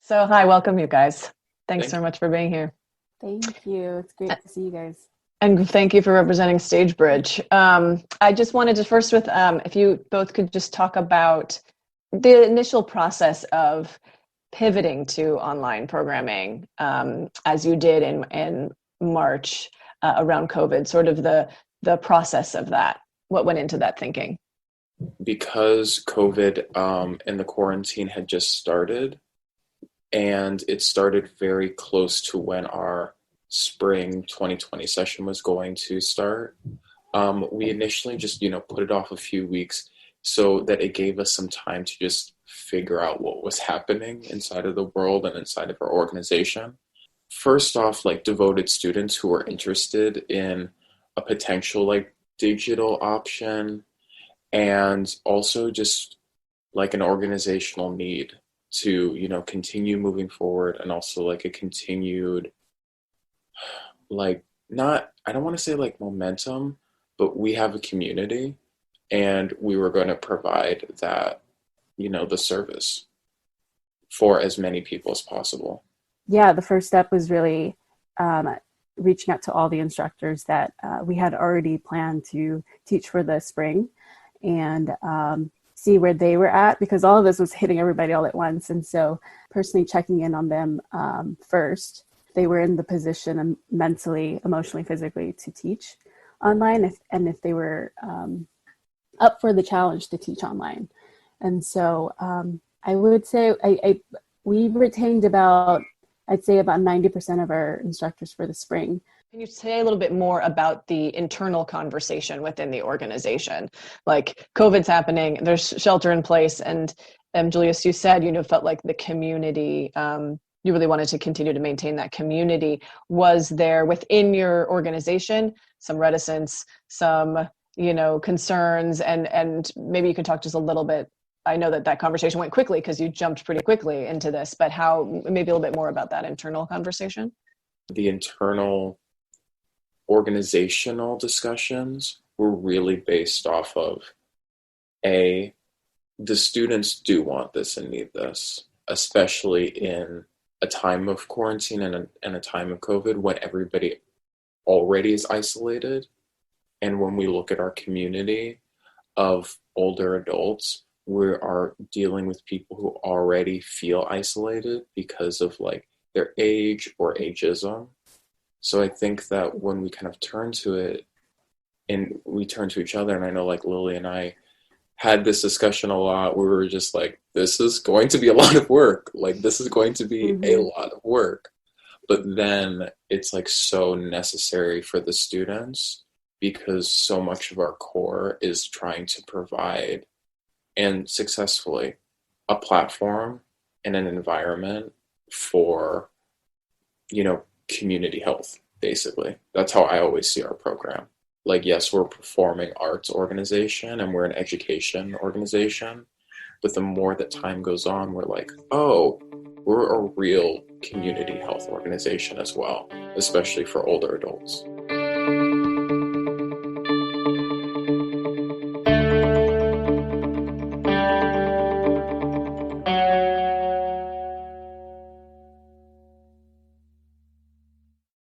So, hi, welcome you guys. Thanks Thank so you. much for being here. Thank you. It's great to see you guys. And thank you for representing Stagebridge. I just wanted to first if you both could just talk about the initial process of pivoting to online programming, as you did in March around COVID, sort of the process of that. What went into that thinking? Because COVID and the quarantine had just started, and it started very close to when our spring 2020 session was going to start. We initially just, put it off a few weeks so that it gave us some time to just figure out what was happening inside of the world and inside of our organization. First off, like devoted students who were interested in a potential like digital option, and also just like an organizational need to continue moving forward, and also like a continued, like, not, I don't want to say like momentum, but we have a community and we were going to provide that, the service for as many people as possible. Yeah, the first step was really um, reaching out to all the instructors that we had already planned to teach for the spring and see where they were at, because all of this was hitting everybody all at once. And so personally checking in on them first, they were in the position mentally, emotionally, physically to teach online, if they were up for the challenge to teach online. And so I would say we retained I'd say about 90% of our instructors for the spring. Can you say a little bit more about the internal conversation within the organization? Like COVID's happening, there's shelter in place, and Julius, you said, felt like the community, you really wanted to continue to maintain that community. Was there within your organization some reticence, some, concerns, and maybe you could talk just a little bit. I know that conversation went quickly because you jumped pretty quickly into this, but how, maybe a little bit more about that internal conversation? The internal organizational discussions were really based off of the students do want this and need this, especially in a time of quarantine and a time of COVID when everybody already is isolated. And when we look at our community of older adults, we are dealing with people who already feel isolated because of like their age or ageism. So I think that when we kind of turn to it and we turn to each other, and I know like Lily and I had this discussion a lot where we were just like, this is going to be a lot of work. Like, this is going to be a lot of work. But then it's like so necessary for the students, because so much of our core is trying to provide, and successfully, a platform and an environment for, community health, basically. That's how I always see our program. Like, yes, we're a performing arts organization and we're an education organization, but the more that time goes on, we're like, oh, we're a real community health organization as well, especially for older adults.